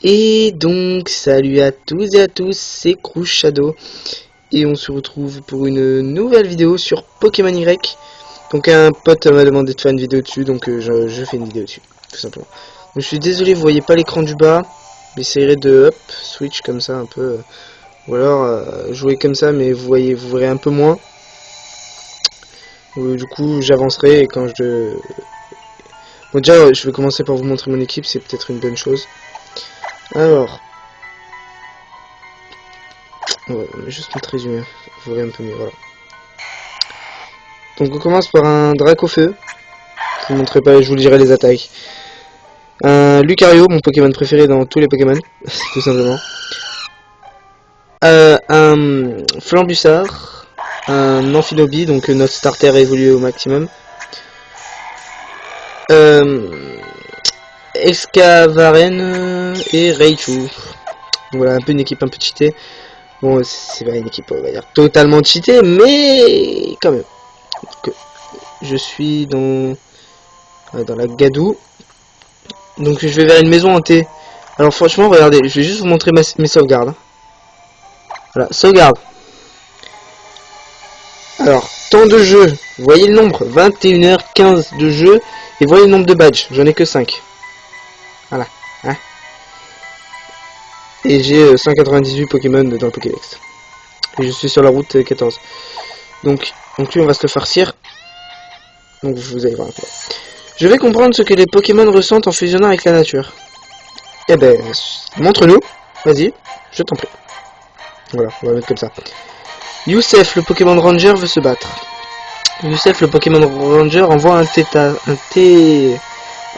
Et donc, salut à tous et à tous, c'est Cruz Shadow. Et on se retrouve pour une nouvelle vidéo sur Pokémon Y. Donc un pote m'a demandé de faire une vidéo dessus, donc je fais une vidéo dessus, tout simplement. Donc je suis désolé, vous voyez pas l'écran du bas. J'essaierai de switch comme ça un peu. Ou alors jouer comme ça, mais vous verrez un peu moins. Du coup, j'avancerai et quand je... Bon, déjà, je vais commencer par vous montrer mon équipe, c'est peut-être une bonne chose. Alors... Ouais, on va juste mettre résumé, vous verrez un peu mieux, voilà. Donc on commence par un Dracofeu. Je vous montrerai pas, je vous dirai les attaques. Un Lucario, mon Pokémon préféré dans tous les Pokémon, tout simplement. Un Flambussard, un Amphilobi, donc notre starter évolué au maximum. Excavaren et Raichu. Voilà, un peu une équipe un peu cheatée. Bon, c'est pas une équipe, on va dire, totalement cheatée, mais quand même. Donc, je suis dans la Gadoue. Donc je vais vers une maison hantée. Alors franchement, regardez, je vais juste vous montrer mes sauvegardes. Voilà, sauvegarde. Alors, temps de jeu. Vous voyez le nombre, 21h15 de jeu. Et voyez le nombre de badges, j'en ai que 5. Voilà. Hein, et j'ai 198 Pokémon dans le Pokédex. Et je suis sur la route 14. Donc lui, on va se le farcir. Donc vous allez voir un peu. Je vais comprendre ce que les Pokémon ressentent en fusionnant avec la nature. Eh ben, montre-nous. Vas-y, je t'en prie. Voilà, on va mettre comme ça. Youssef, le Pokémon Ranger, veut se battre. Youssef, le Pokémon Ranger, envoie un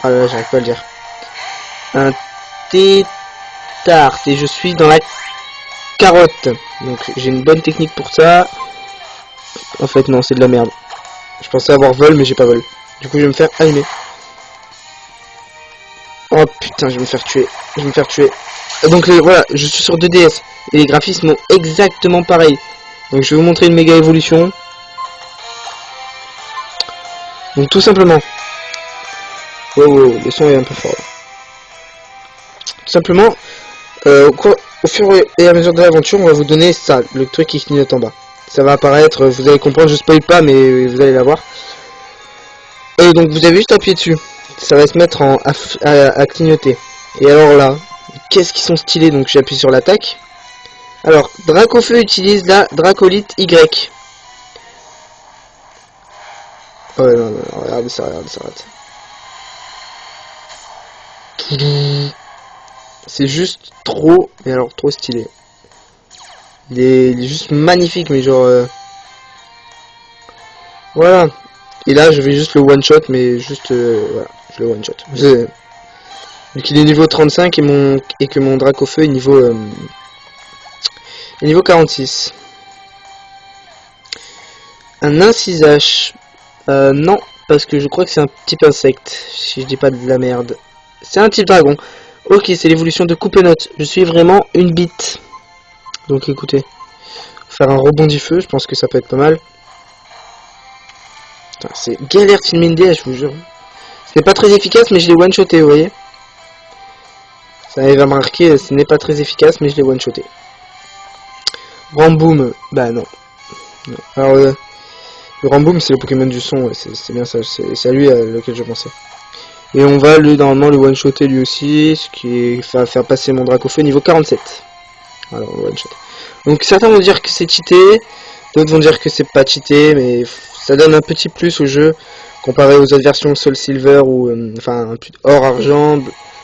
ah là, j'arrive pas à le dire. Un Tétart. Et je suis dans la carotte. Donc j'ai une bonne technique pour ça. En fait, non, c'est de la merde. Je pensais avoir vol, mais j'ai pas vol. Du coup, je vais me faire allumer. Oh putain, je vais me faire tuer. Je vais me faire tuer. Donc voilà, je suis sur 2DS. Et les graphismes sont exactement pareils. Donc je vais vous montrer une méga évolution. Donc tout simplement. Wow, le son est un peu fort. Tout simplement, au fur et à mesure de l'aventure, on va vous donner ça, le truc qui clignote en bas. Ça va apparaître, vous allez comprendre, je spoil pas, mais vous allez la voir. Et donc vous avez juste appuyé dessus. Ça va se mettre à clignoter. Et alors là, qu'est-ce qu'ils sont stylés, donc j'appuie sur l'attaque. Alors, Dracofeu utilise la Dracolite Y. Oh non, regardez ça, regardez ça. C'est juste trop, mais alors trop stylé. Il est juste magnifique, mais genre... Voilà. Et là, je vais juste le one shot, mais juste... voilà, je le one shot. Vu qu'il est niveau 35 et que mon Dracofeu est niveau 46. Un Incisage. Non, parce que je crois que c'est un type insecte, si je dis pas de la merde. C'est un type dragon. Ok, c'est l'évolution de Coupe-Note. Je suis vraiment une bite. Donc écoutez, faire un rebondi feu, je pense que ça peut être pas mal. C'est galère de filmer une DS, je vous jure. Ce n'est pas très efficace, mais je l'ai one-shoté, vous voyez. Ça arrive à marquer, ce n'est pas très efficace, mais je l'ai one-shoté. Ramboom, bah non. Alors, le Ramboom, c'est le Pokémon du son, ouais, c'est bien ça, c'est à lui lequel je pensais. Et on va normalement le one-shotter lui aussi, ce qui va faire passer mon Dracofeu niveau 47. Alors, one-shot. Donc certains vont dire que c'est cheaté, d'autres vont dire que c'est pas cheaté, mais ça donne un petit plus au jeu, comparé aux autres versions Soul Silver ou enfin or, argent,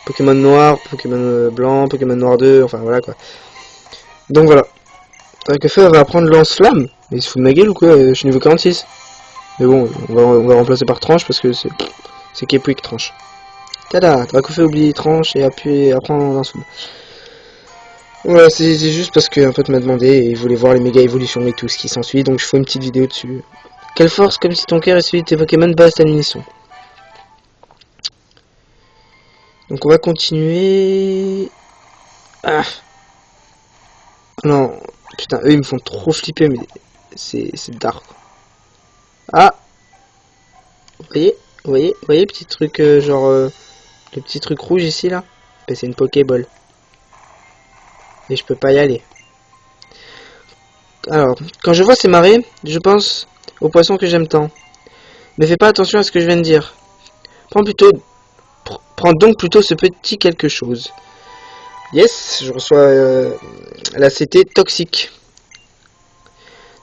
Pokémon noir, Pokémon blanc, Pokémon noir 2, enfin voilà quoi. Donc voilà. Dracofeu va apprendre lance-flamme. Mais il se fout de ma gueule ou quoi? Je suis niveau 46. Mais bon, on va remplacer par tranche parce que c'est Kepwick tranche. Tada, Dracofeu oublie tranche et apprend lance-flamme. Voilà, c'est juste parce qu'un pote m'a demandé et il voulait voir les méga évolutions et tout ce qui s'ensuit, donc je fais une petite vidéo dessus. Quelle force, comme si ton cœur et celui de tes Pokémon bassent à l'unisson. Donc on va continuer. Ah non, putain, eux ils me font trop flipper, mais c'est dark. Ah, vous voyez, petit truc genre le petit truc rouge ici là. Ben, c'est une Pokéball. Et je peux pas y aller. Alors, quand je vois ces marées, je pense aux poissons que j'aime tant. Mais fais pas attention à ce que je viens de dire. Prends donc plutôt ce petit quelque chose. Yes, je reçois la CT toxique.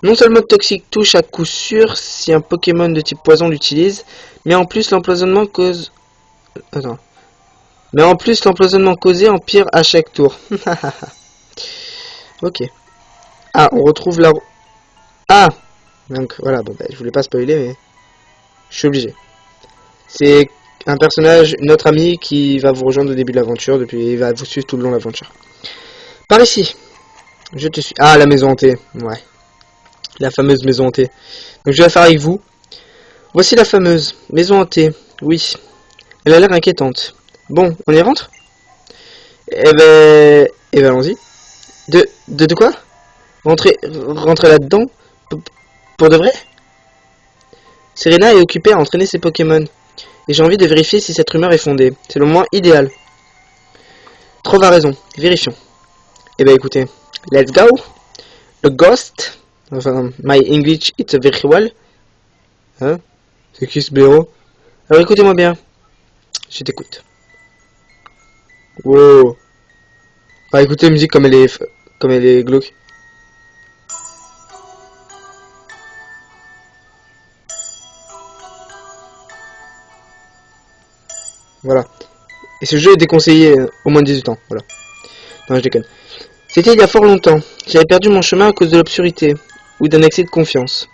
Non seulement toxique touche à coup sûr si un Pokémon de type poison l'utilise, mais en plus l'empoisonnement cause... Attends. Mais en plus l'empoisonnement causé empire à chaque tour. Ok. Ah, on retrouve la... Ah. Donc voilà, bon, bah, je voulais pas spoiler, mais... Je suis obligé. C'est un personnage, notre ami, qui va vous rejoindre au début de l'aventure, depuis il va vous suivre tout le long de l'aventure. Par ici. Je te suis. Ah, la maison hantée. Ouais. La fameuse maison hantée. Donc je vais la faire avec vous. Voici la fameuse maison hantée. Oui. Elle a l'air inquiétante. Bon, on y rentre? Eh ben allons-y. De quoi? Rentrer là-dedans? Pour de vrai? Serena est occupée à entraîner ses Pokémon. Et j'ai envie de vérifier si cette rumeur est fondée. C'est le moins idéal. Trove a raison. Vérifions. Eh ben écoutez. Let's go. Le Ghost. Enfin, my English it's very well. Hein? C'est qui ce blaireau? Alors écoutez-moi bien. Je t'écoute. Wow. Bah écoutez la musique comme elle est glauque. Voilà. Et ce jeu est déconseillé au moins de 18 ans. Voilà. Non, je déconne. C'était il y a fort longtemps. J'avais perdu mon chemin à cause de l'obscurité. Ou d'un excès de confiance.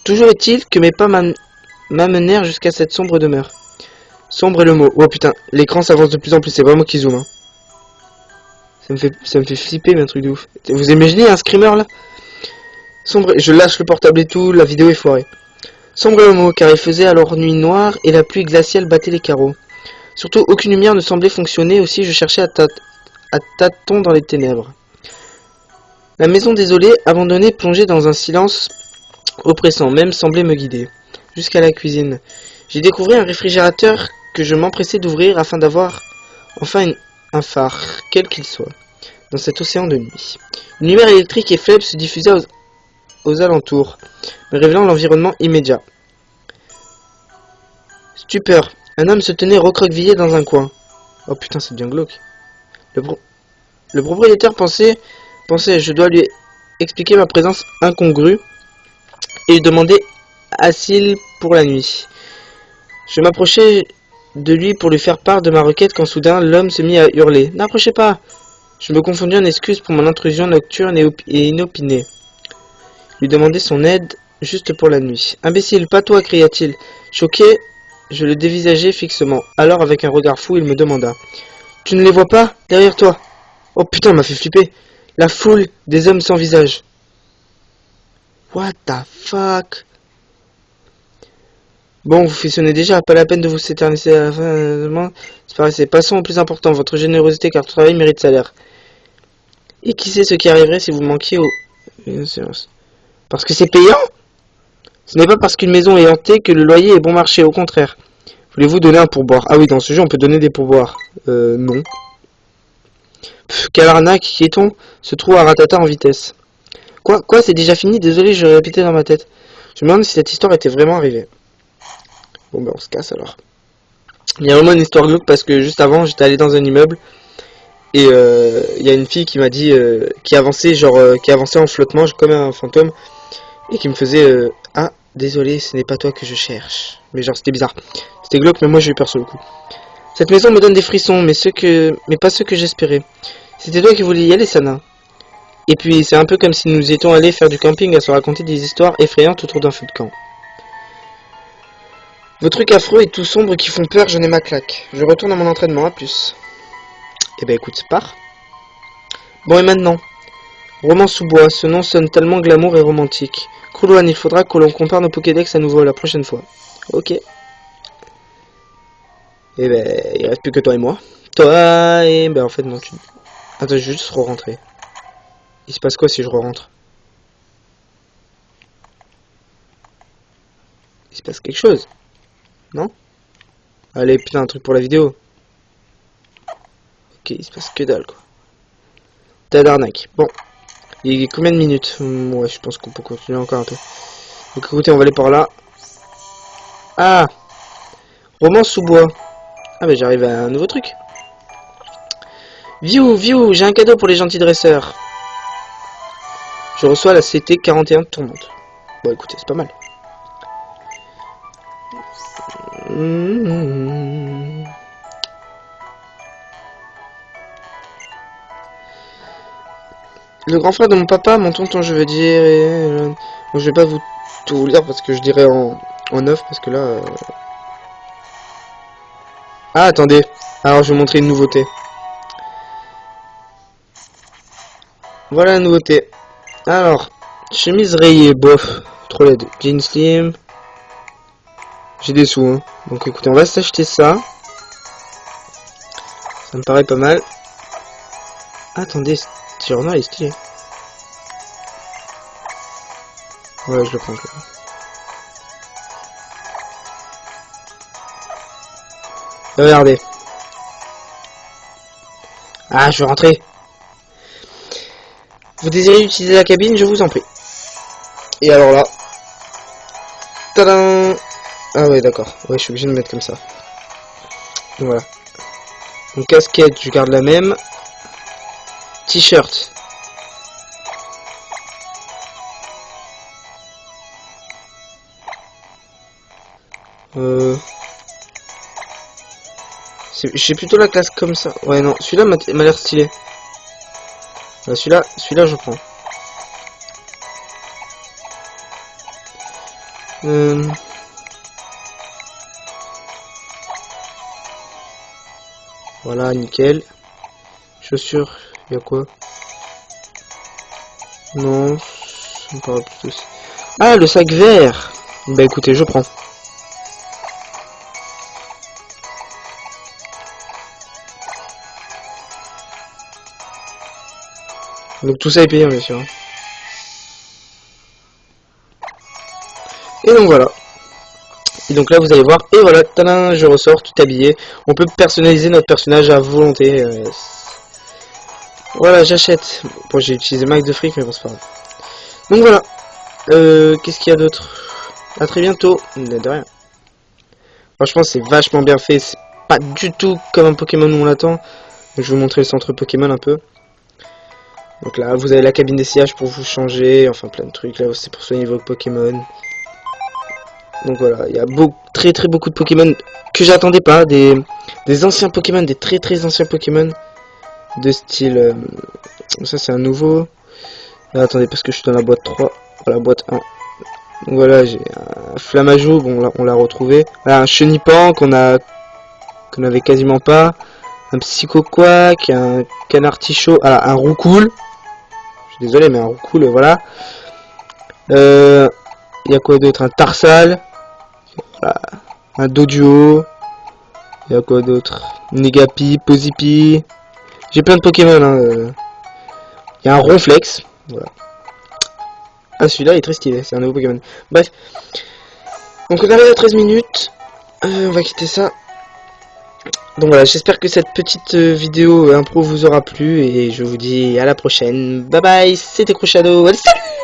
Toujours est-il que mes pas m'amenèrent jusqu'à cette sombre demeure. Sombre est le mot. Oh putain, l'écran s'avance de plus en plus. C'est vraiment qui zoome. Hein. Ça me fait flipper, mais un truc de ouf. Vous imaginez un screamer là? Sombre, je lâche le portable et tout, la vidéo est foirée. Sombre est le mot, car il faisait alors nuit noire et la pluie glaciale battait les carreaux. Surtout, aucune lumière ne semblait fonctionner, aussi je cherchais à tâtons dans les ténèbres. La maison désolée, abandonnée, plongée dans un silence oppressant, même semblait me guider. Jusqu'à la cuisine. J'ai découvert un réfrigérateur que je m'empressais d'ouvrir afin d'avoir enfin un phare, quel qu'il soit, dans cet océan de nuit. Une lumière électrique et faible se diffusait aux alentours, me révélant l'environnement immédiat. Stupeur. Un homme se tenait recroquevillé dans un coin. Oh putain, c'est bien glauque. Le propriétaire pensait, je dois lui expliquer ma présence incongrue et lui demander asile pour la nuit. Je m'approchais de lui pour lui faire part de ma requête quand soudain l'homme se mit à hurler. N'approchez pas! Je me confondis en excuses pour mon intrusion nocturne et inopinée. Lui demander son aide juste pour la nuit. Imbécile, pas toi, cria-t-il. Choqué, je le dévisageai fixement. Alors, avec un regard fou, il me demanda. Tu ne les vois pas? Derrière toi. Oh putain, m'a fait flipper. La foule des hommes sans visage. What the fuck? Bon, vous frissonnez déjà, pas la peine de vous s'éterniser à la fin. C'est pareil, passons au plus important, votre générosité, car ton travail mérite salaire. Et qui sait ce qui arriverait si vous manquiez au... Parce que c'est payant? Ce n'est pas parce qu'une maison est hantée que le loyer est bon marché, au contraire. Voulez-vous donner un pourboire? Ah oui, dans ce jeu, on peut donner des pourboires. Non. Quelle arnaque, qui est-on? Se trouve à Ratata en vitesse. Quoi, c'est déjà fini? Désolé, je répétais dans ma tête. Je me demande si cette histoire était vraiment arrivée. Bon, ben on se casse alors. Il y a vraiment une histoire glauque parce que juste avant, j'étais allé dans un immeuble et il y a une fille qui m'a dit, qui avançait en flottement, comme un fantôme, et qui me faisait ah, désolé, ce n'est pas toi que je cherche. Mais genre, c'était bizarre. C'était glauque, mais moi j'ai eu peur sur le coup. Cette maison me donne des frissons, mais pas ceux que j'espérais. C'était toi qui voulais y aller, Sana. Et puis, c'est un peu comme si nous étions allés faire du camping à se raconter des histoires effrayantes autour d'un feu de camp. Vos trucs affreux et tout sombres qui font peur, j'en ai ma claque. Je retourne à mon entraînement, à plus. Eh ben écoute, pars. Bon et maintenant, roman sous bois, ce nom sonne tellement glamour et romantique. Kroulouane, il faudra que l'on compare nos Pokédex à nouveau la prochaine fois. Ok. Eh ben, il reste plus que toi et moi. Toi et... Ben en fait non, tu... Attends, je vais juste re-rentrer. Il se passe quoi si je re-rentre? Il se passe quelque chose? Non? Allez, putain, un truc pour la vidéo. Ok, il se passe que dalle, quoi. T'as l'arnaque. Bon. Il y a combien de minutes? Ouais, je pense qu'on peut continuer encore un peu. Donc écoutez, on va aller par là. Ah! Romance sous bois. Ah bah j'arrive à un nouveau truc. View, j'ai un cadeau pour les gentils dresseurs. Je reçois la CT 41 tournante. Bon écoutez, c'est pas mal. Le grand frère de mon papa, mon tonton je veux dire, et... Bon, je vais pas vous tout lire parce que je dirais en off parce que là... Ah attendez, alors je vais vous montrer une nouveauté. Voilà la nouveauté. Alors, chemise rayée, bof, trop laide. Jean slim. J'ai des sous, hein. Donc écoutez, on va s'acheter ça. Ça me paraît pas mal. Attendez, ce t-shirt il est stylé. Ouais, je le prends. Regardez. Ah, je vais rentrer. Vous désirez utiliser la cabine, je vous en prie. Et alors là. Tadam! Ah ouais, d'accord. Ouais, je suis obligé de me mettre comme ça. Voilà. Donc casquette, je garde la même. T-shirt. J'ai plutôt la classe comme ça. Ouais, non, celui-là m'a l'air stylé. Celui-là, je prends. Voilà, nickel. Chaussures, il y a quoi? Non, ça me paraît plutôt... Ah, le sac vert. Bah écoutez, je prends. Donc tout ça est payant, bien sûr. Et donc voilà. Et donc là vous allez voir, et voilà, tadam, je ressors tout habillé. On peut personnaliser notre personnage à volonté. Voilà, j'achète. Bon, j'ai utilisé max de fric, mais bon, c'est pas grave. Donc voilà. Qu'est-ce qu'il y a d'autre? À très bientôt. De rien. Franchement, c'est vachement bien fait. C'est pas du tout comme un Pokémon où on l'attend. Donc, je vais vous montrer le centre Pokémon un peu. Donc là, vous avez la cabine d'essayage pour vous changer. Enfin, plein de trucs. Là, c'est pour soigner vos Pokémon. Donc voilà, il y a très beaucoup de Pokémon que j'attendais pas, des anciens Pokémon, des très anciens Pokémon de style... ça c'est un nouveau. Ah, attendez, parce que je suis dans la boîte 3, la boîte 1. Donc voilà, j'ai un Flamajou, bon on l'a retrouvé. Voilà, un Chenipan qu'on avait quasiment pas. Un Psychoquack, un Canartichaud, un Roucoule. Je suis désolé, mais un Roucoule, voilà. Il y a quoi d'autre? Un Tarsal. Voilà. Un Doduo. Il y a quoi d'autre? Negapi, Posipi. J'ai plein de Pokémon. Hein. Il y a un Ronflex. Voilà. Ah, celui-là est très stylé. C'est un nouveau Pokémon. Bref. Donc on arrive à 13 minutes. On va quitter ça. Donc voilà, j'espère que cette petite vidéo impro vous aura plu. Et je vous dis à la prochaine. Bye bye. C'était Crushado. Salut!